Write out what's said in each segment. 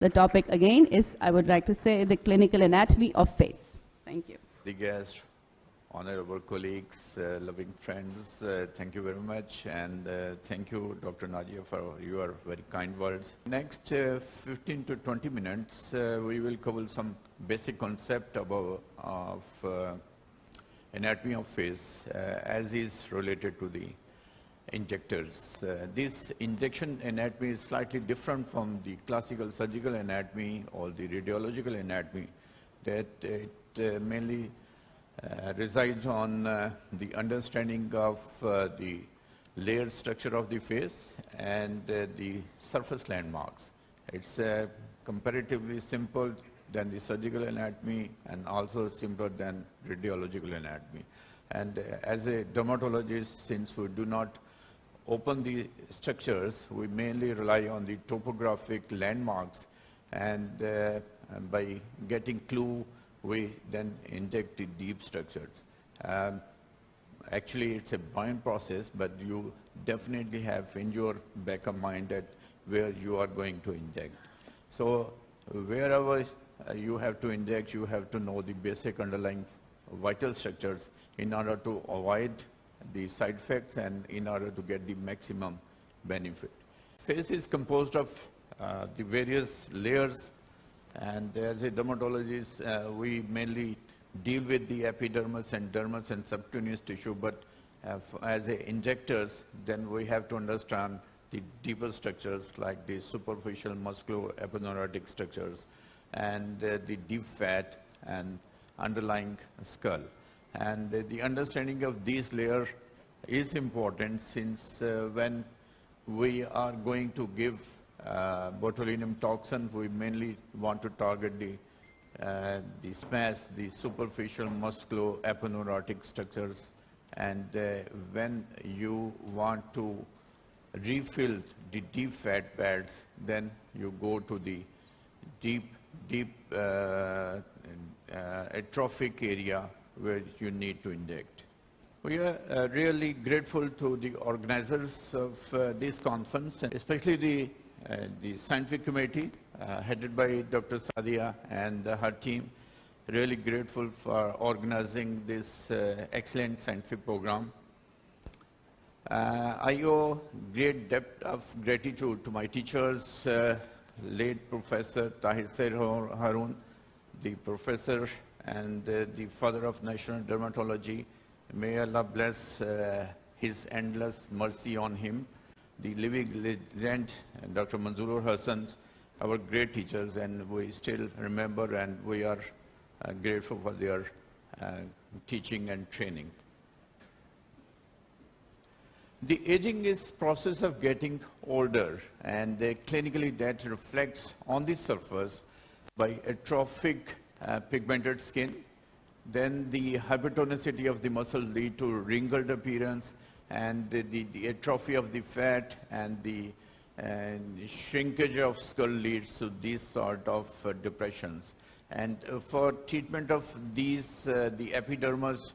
The topic again is, I would like to say, the clinical anatomy of face. Thank you. The guests, honorable colleagues, loving friends, thank you very much, and thank you, Dr. Nadia, for your very kind words. Next 15 to 20 minutes, we will cover some basic concept of anatomy of face as is related to the injectors. This injection anatomy is slightly different from the classical surgical anatomy or the radiological anatomy, that it mainly resides on the understanding of the layered structure of the face and the surface landmarks. It's comparatively simple than the surgical anatomy and also simpler than radiological anatomy. And as a dermatologist, since we do not open the structures, we mainly rely on the topographic landmarks, and by getting clue, we then inject the deep structures. Actually, it's a bind process, but you definitely have in your back of mind that where you are going to inject. So wherever you have to inject, you have to know the basic underlying vital structures in order to avoid the side effects and in order to get the maximum benefit. Face is composed of the various layers, and as a dermatologist, we mainly deal with the epidermis and dermis and subcutaneous tissue, but as injectors, then we have to understand the deeper structures like the superficial musculoepidermotic structures and the deep fat and underlying skull. And the understanding of these layers is important, since when we are going to give botulinum toxin, we mainly want to target the SMAS, the superficial musculoepidermotic structures. And when you want to refill the deep fat pads, then you go to the deep atrophic area where you need to inject. We are really grateful to the organizers of this conference, especially the scientific committee headed by Dr. Sadia and her team. Really grateful for organizing this excellent scientific program. I owe great depth of gratitude to my teachers, late Professor Tahir Said Haroon, the professor and the father of national dermatology. May Allah bless His endless mercy on him. The living legend, Dr. Manzoor Hassan, our great teachers, and we still remember and we are grateful for their teaching and training. The aging is process of getting older, and clinically that reflects on the surface by atrophic pigmented skin. Then the hypertonicity of the muscle lead to wrinkled appearance, and the atrophy of the fat and the shrinkage of skull leads to these sort of depressions. And for treatment of these, the epidermis,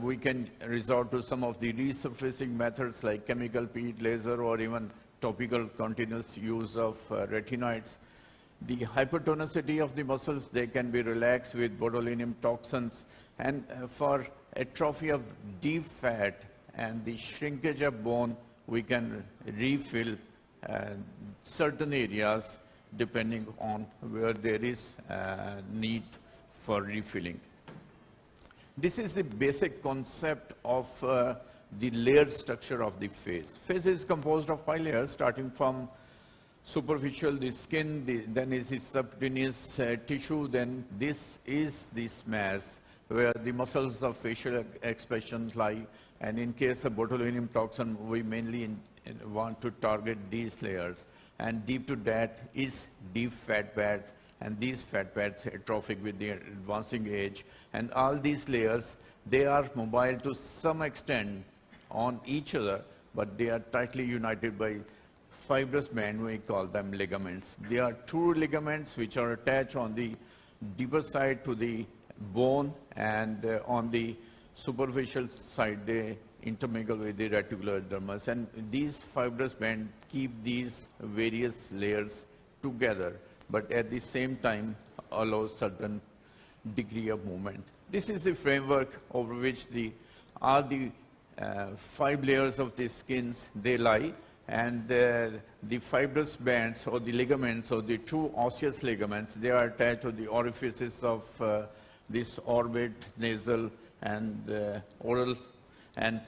we can resort to some of the resurfacing methods like chemical peel, laser, or even topical continuous use of retinoids. The hypertonicity of the muscles, they can be relaxed with botulinum toxins. And for atrophy of deep fat and the shrinkage of bone, we can refill certain areas depending on where there is need for refilling. This is the basic concept of the layered structure of the face. Face is composed of 5 layers, starting from superficial, the skin, then is the subcutaneous tissue, then this is the SMAS, where the muscles of facial expressions lie. And in case of botulinum toxin, we mainly want to target these layers. And deep to that is deep fat pads, and these fat pads atrophic with the advancing age. And all these layers, they are mobile to some extent on each other, but they are tightly united by fibrous band. We call them ligaments. They are true ligaments which are attached on the deeper side to the bone, and on the superficial side they intermingle with the reticular dermis. And these fibrous bands keep these various layers together. but at the same time allow certain degree of movement. This is the framework over which all the 5 layers of the skins they lie, and the fibrous bands or the ligaments or the true osseous ligaments, they are attached to the orifices of this orbit, nasal, and oral, and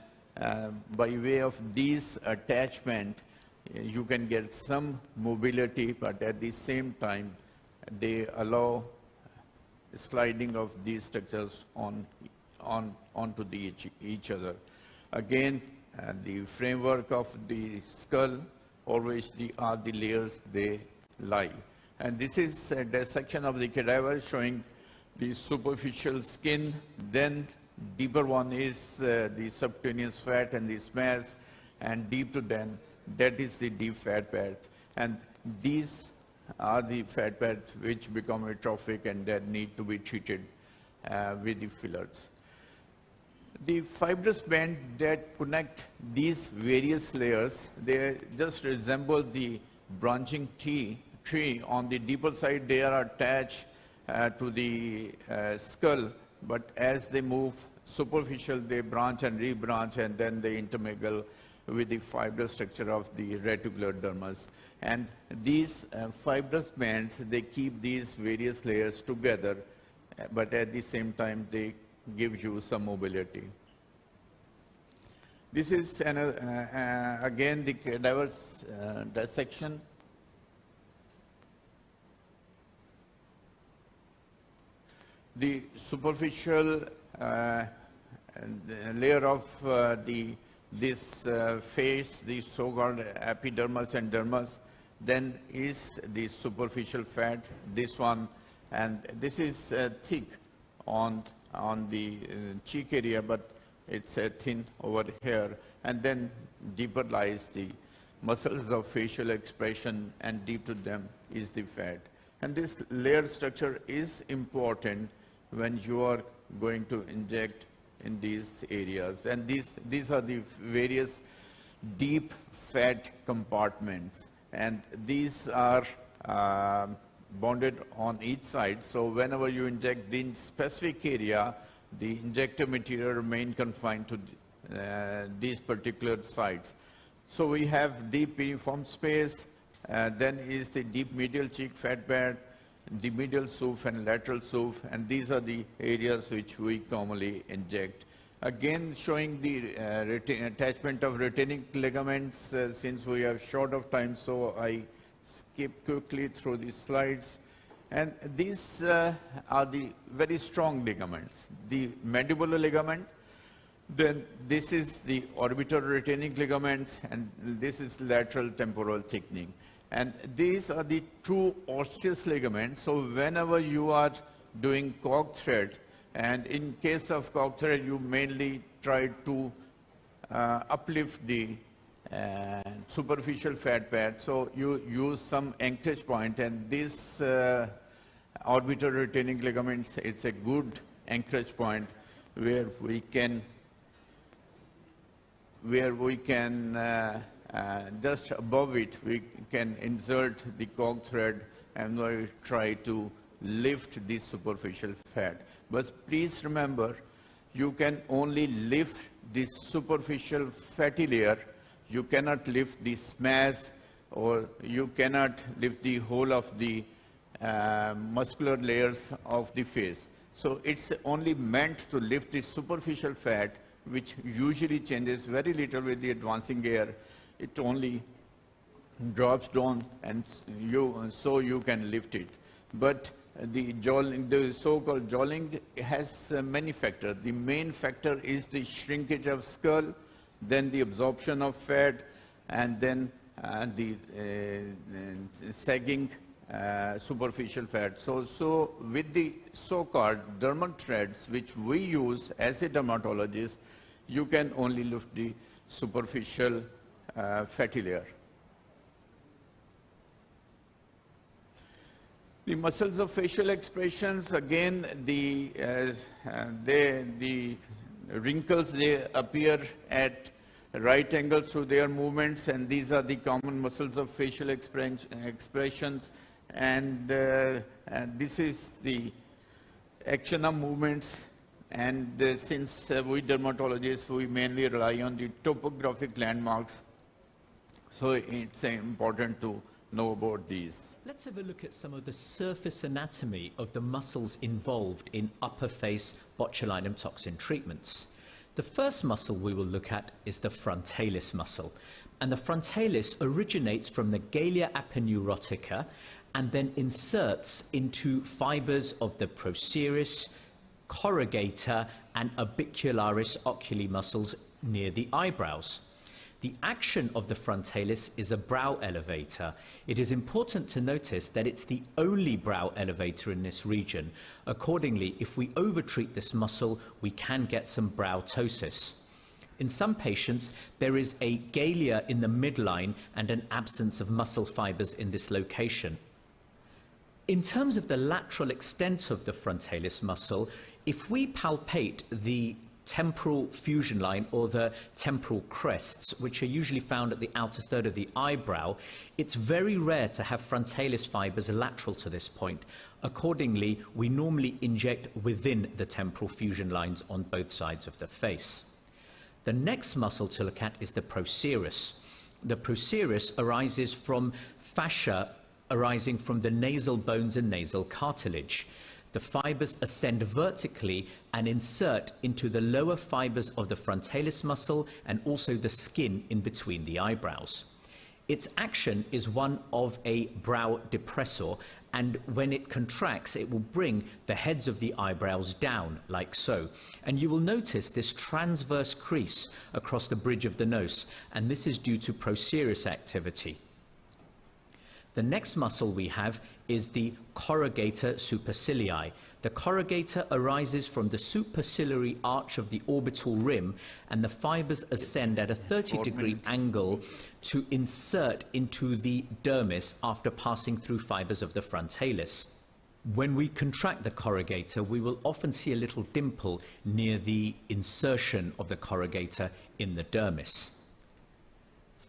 by way of these attachment, you can get some mobility, but at the same time, they allow sliding of these structures onto each other. Again, the framework of the skull, over which are the layers they lie. And this is a dissection of the cadaver showing the superficial skin. Then deeper one is the subcutaneous fat and the smears, and deep to then, that is the deep fat pad. And these are the fat pads which become atrophic and that need to be treated with the fillers. The fibrous band that connect these various layers, they just resemble the branching tree. On the deeper side, they are attached to the skull, but as they move superficial, they branch and rebranch, and then they intermingle with the fibrous structure of the reticular dermis. And these fibrous bands, they keep these various layers together, but at the same time, they give you some mobility. This is again the cadaver's dissection. The superficial layer of this face, the so-called epidermis and dermis, then is the superficial fat, this one, and this is thick on the cheek area, but it's thin over here, and then deeper lies the muscles of facial expression, and deep to them is the fat. And this layer structure is important when you are going to inject in these areas. And these are the various deep fat compartments, and these are bonded on each side. So whenever you inject the specific area, the injector material remain confined to these particular sites. So we have deep uniform space, then is the deep medial cheek fat pad, the medial SOOF and lateral SOOF, and these are the areas which we commonly inject. Again, showing the attachment of retaining ligaments, since we are short of time, so I skip quickly through these slides. And these are the very strong ligaments. The mandibular ligament, then this is the orbital retaining ligaments, and this is lateral temporal thickening. And these are the true osseous ligaments. So whenever you are doing cork thread, and in case of cork thread, you mainly try to uplift the superficial fat pad. So you use some anchorage point, and this orbital retaining ligaments, it's a good anchorage point where we can just above it, we can insert the cork thread and we try to lift the superficial fat. But please remember, you can only lift the superficial fatty layer. You cannot lift the smears, or you cannot lift the whole of the muscular layers of the face. So it's only meant to lift the superficial fat, which usually changes very little with the advancing hair. It only drops down, and so you can lift it. But the so-called jowling has many factors. The main factor is the shrinkage of skull, then the absorption of fat, and then the sagging superficial fat. So with the so-called dermal threads, which we use as a dermatologist, you can only lift the superficial fatty layer. The muscles of facial expressions, again, the wrinkles, they appear at right angles to their movements, and these are the common muscles of facial expressions. And this is the action of movements. And since we dermatologists, we mainly rely on the topographic landmarks, so it's important to know about these. Let's have a look at some of the surface anatomy of the muscles involved in upper face botulinum toxin treatments. The first muscle we will look at is the frontalis muscle. And the frontalis originates from the Galea aponeurotica and then inserts into fibers of the procerus, corrugator and orbicularis oculi muscles near the eyebrows. The action of the frontalis is a brow elevator. It is important to notice that it's the only brow elevator in this region. Accordingly, if we overtreat this muscle, we can get some brow ptosis. In some patients, there is a galea in the midline and an absence of muscle fibers in this location. In terms of the lateral extent of the frontalis muscle, if we palpate the temporal fusion line or the temporal crests, which are usually found at the outer third of the eyebrow, it's very rare to have frontalis fibers lateral to this point. Accordingly, we normally inject within the temporal fusion lines on both sides of the face. The next muscle to look at is the procerus. The procerus arises from fascia arising from the nasal bones and nasal cartilage. The fibers ascend vertically and insert into the lower fibers of the frontalis muscle and also the skin in between the eyebrows. Its action is one of a brow depressor, and when it contracts, it will bring the heads of the eyebrows down, like so. And you will notice this transverse crease across the bridge of the nose, and this is due to procerus activity. The next muscle we have is the corrugator supercilii. The corrugator arises from the superciliary arch of the orbital rim, and the fibers ascend at a 30-degree angle to insert into the dermis after passing through fibers of the frontalis. When we contract the corrugator, we will often see a little dimple near the insertion of the corrugator in the dermis.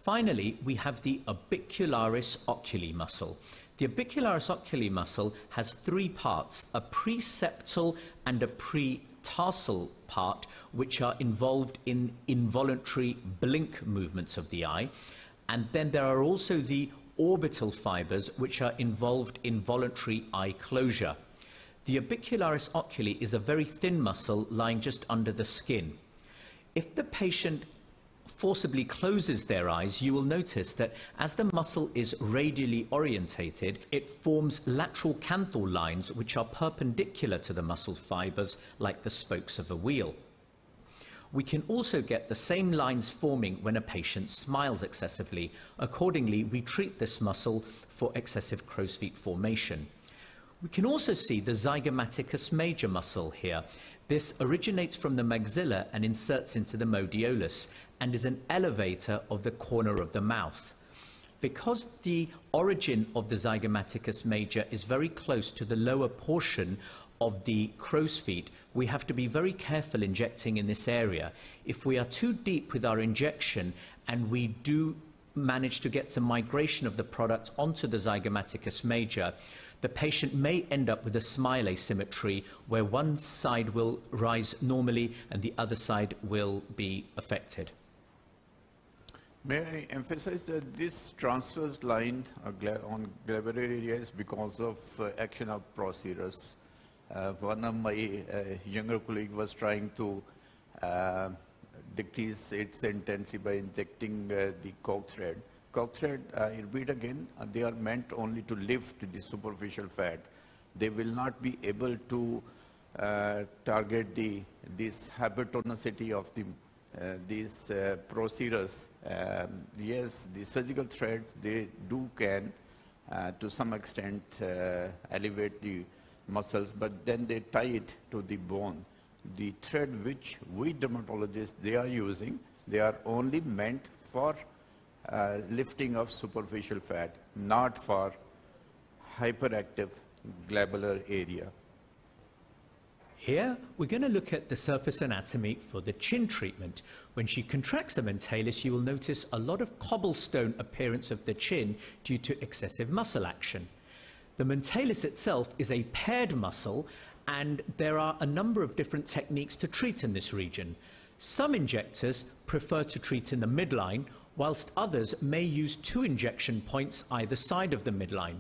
Finally, we have the orbicularis oculi muscle. The orbicularis oculi muscle has three parts, a preseptal and a pretarsal part, which are involved in involuntary blink movements of the eye. And then there are also the orbital fibers, which are involved in voluntary eye closure. The orbicularis oculi is a very thin muscle lying just under the skin. If the patient forcibly closes their eyes, you will notice that as the muscle is radially orientated, it forms lateral canthal lines which are perpendicular to the muscle fibers like the spokes of a wheel. We can also get the same lines forming when a patient smiles excessively. Accordingly, we treat this muscle for excessive crow's feet formation. We can also see the zygomaticus major muscle here. This originates from the maxilla and inserts into the modiolus and is an elevator of the corner of the mouth. Because the origin of the zygomaticus major is very close to the lower portion of the crow's feet, we have to be very careful injecting in this area. If we are too deep with our injection and we do manage to get some migration of the product onto the zygomaticus major, the patient may end up with a smile asymmetry where one side will rise normally and the other side will be affected. May I emphasize that this transverse line on glabrous area is because of action of procerus. One of my younger colleagues was trying to decrease its intensity by injecting the cork thread. Cork thread, I repeat again, they are meant only to lift the superficial fat. They will not be able to target this hypertonicity of these procerus. Yes, the surgical threads, they can to some extent elevate the muscles, but then they tie it to the bone. The thread which we dermatologists, they are using, they are only meant for lifting of superficial fat, not for hyperactive glabular area. Here, we're going to look at the surface anatomy for the chin treatment. When she contracts a mentalis, you will notice a lot of cobblestone appearance of the chin due to excessive muscle action. The mentalis itself is a paired muscle, and there are a number of different techniques to treat in this region. Some injectors prefer to treat in the midline, whilst others may use 2 injection points either side of the midline.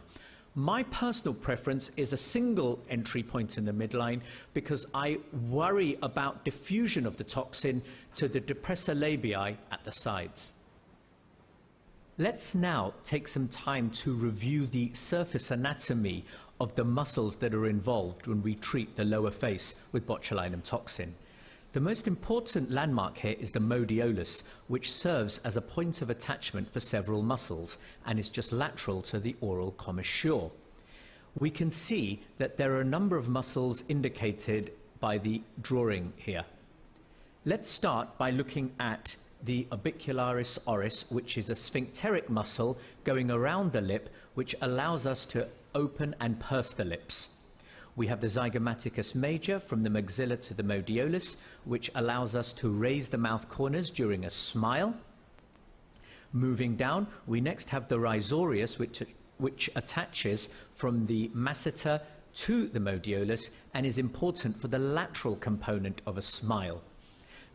My personal preference is a single entry point in the midline because I worry about diffusion of the toxin to the depressor labii at the sides. Let's now take some time to review the surface anatomy of the muscles that are involved when we treat the lower face with botulinum toxin. The most important landmark here is the modiolus, which serves as a point of attachment for several muscles and is just lateral to the oral commissure. We can see that there are a number of muscles indicated by the drawing here. Let's start by looking at the orbicularis oris, which is a sphincteric muscle going around the lip, which allows us to open and purse the lips. We have the zygomaticus major from the maxilla to the modiolus, which allows us to raise the mouth corners during a smile. Moving down, we next have the rhizorius, which attaches from the masseter to the modiolus and is important for the lateral component of a smile.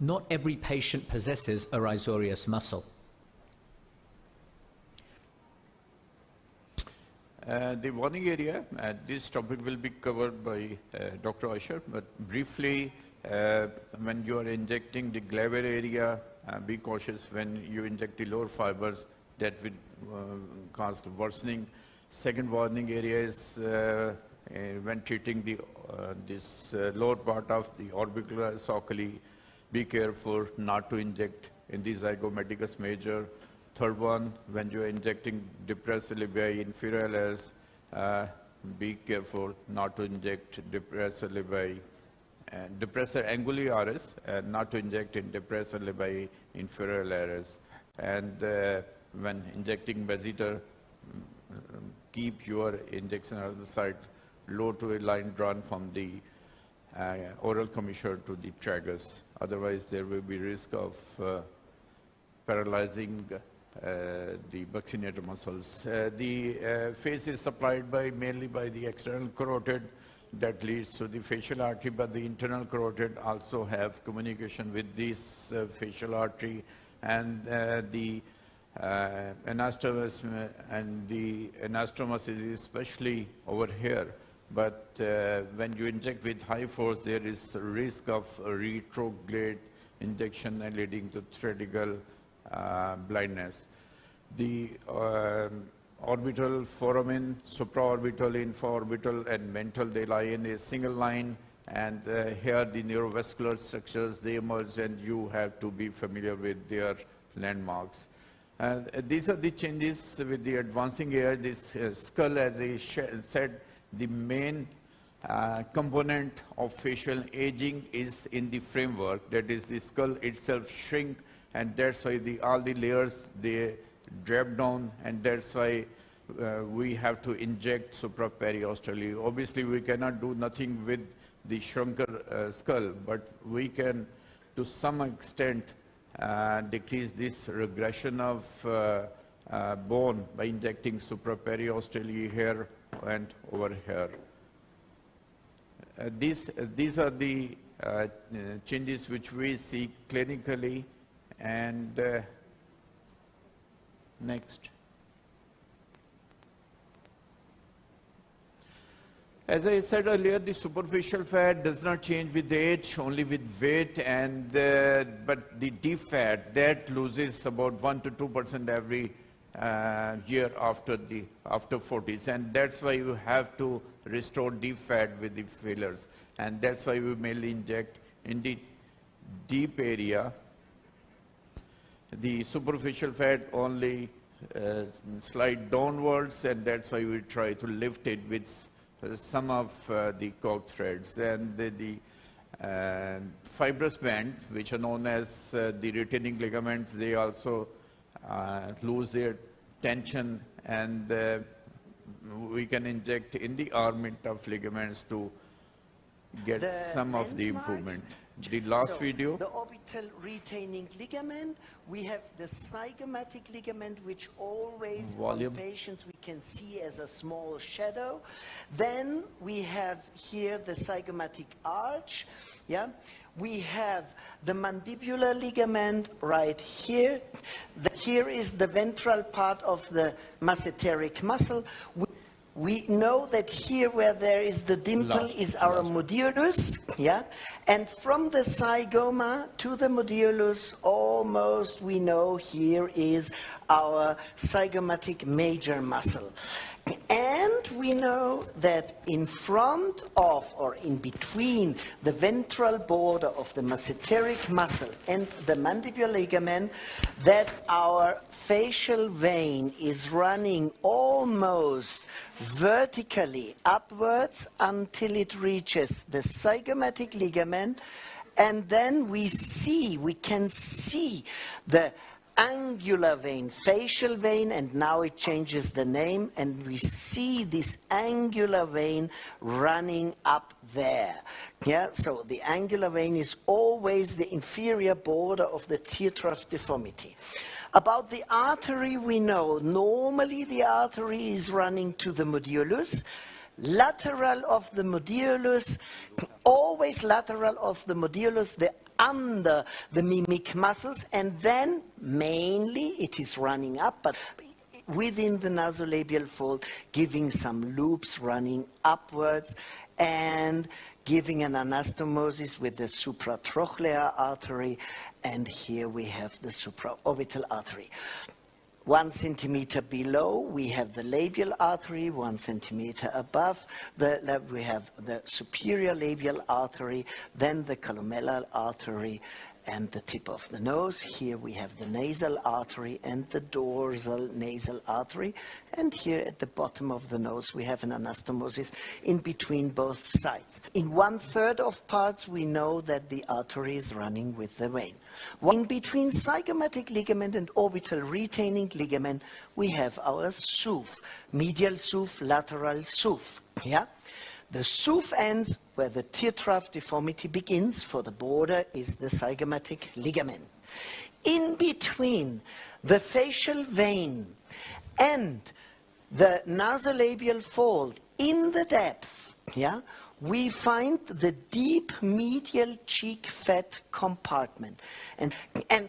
Not every patient possesses a rhizorius muscle. The warning area, this topic will be covered by Dr. Asher, but briefly, when you are injecting the glabellar area, be cautious when you inject the lower fibers, that will cause worsening. Second warning area is when treating this lower part of the orbicularis oculi, be careful not to inject in the zygomaticus major. Third one, when you are injecting depressor labii inferior layers, be careful not to inject depressor labii and depressor angularis, not to inject in depressor labii inferior layers. And when injecting masseter, keep your injection on the side low to a line drawn from the oral commissure to the tragus. Otherwise, there will be risk of paralyzing the buccinator muscles. The face is supplied mainly by the external carotid that leads to the facial artery, but the internal carotid also have communication with this facial artery, and the anastomus, and the anastomus is especially over here. But when you inject with high force, there is a risk of retrograde injection and leading to theoretical blindness. The orbital foramen, supraorbital, infraorbital, and mental, they lie in a single line, and here the neurovascular structures, they emerge, and you have to be familiar with their landmarks. These are the changes with the advancing age. This skull, as I said, the main component of facial aging is in the framework. That is, the skull itself shrink, and that's why all the layers, they drop down, and that's why we have to inject supraperiosteally. Obviously, we cannot do nothing with the shrunken skull, but we can, to some extent, decrease this regression of bone by injecting supraperiosteally here and over here. These are the changes which we see clinically. And next. As I said earlier, the superficial fat does not change with age, only with weight, and but the deep fat, that loses about 1 to 2% every year after 40s, and that's why you have to restore deep fat with the fillers, and that's why we mainly inject in the deep area. The superficial fat only slide downwards, and that's why we try to lift it with some of the cork threads. And the fibrous band, which are known as the retaining ligaments, they also lose their tension, and we can inject in the armament of ligaments to get the some of the landmarks. improvement. The last So, video, the orbital retaining ligament, we have the zygomatic ligament, which always Volume. on patients we can see as a small shadow. Then we have here the zygomatic arch, yeah. We have the mandibular ligament right here. Here is the ventral part of the masseteric muscle. We know that here where there is the dimple is our modulus, yeah? And from the zygoma to the modulus, almost we know here is our zygomatic major muscle. And we know that in front of or in between the ventral border of the masseteric muscle and the mandibular ligament, that our facial vein is running almost vertically upwards until it reaches the zygomatic ligament, and then we can see the angular vein, facial vein, and now it changes the name, and we see this angular vein running up there. Yeah, so the angular vein is always the inferior border of the tear trough deformity. About the artery, we know normally the artery is running to the modulus, lateral of the modulus, always lateral of the modulus, the under the mimic muscles, and then mainly it is running up, but within the nasolabial fold, giving some loops running upwards and giving an anastomosis with the supratrochlear artery, and here we have the supraorbital artery. 1 centimeter below, we have the labial artery. 1 centimeter above, we have the superior labial artery, then the columellar artery, and the tip of the nose. Here we have the nasal artery and the dorsal nasal artery. And here at the bottom of the nose, we have an anastomosis in between both sides. In 1/3 of parts, we know that the artery is running with the vein. In between zygomatic ligament and orbital retaining ligament, we have our SOOF, medial SOOF, lateral SOOF. Yeah? The SOOF ends where the tear trough deformity begins, for the border is the zygomatic ligament. In between the facial vein and the nasolabial fold, in the depths, yeah, we find the deep medial cheek fat compartment. And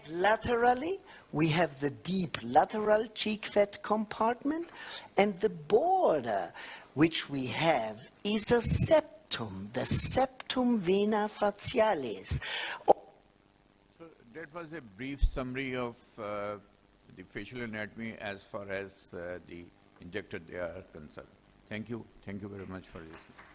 laterally, we have the deep lateral cheek fat compartment, and the border which we have is a septum, the septum vena facialis. so that was a brief summary of the facial anatomy as far as the injected they are concerned. Thank you very much for listening.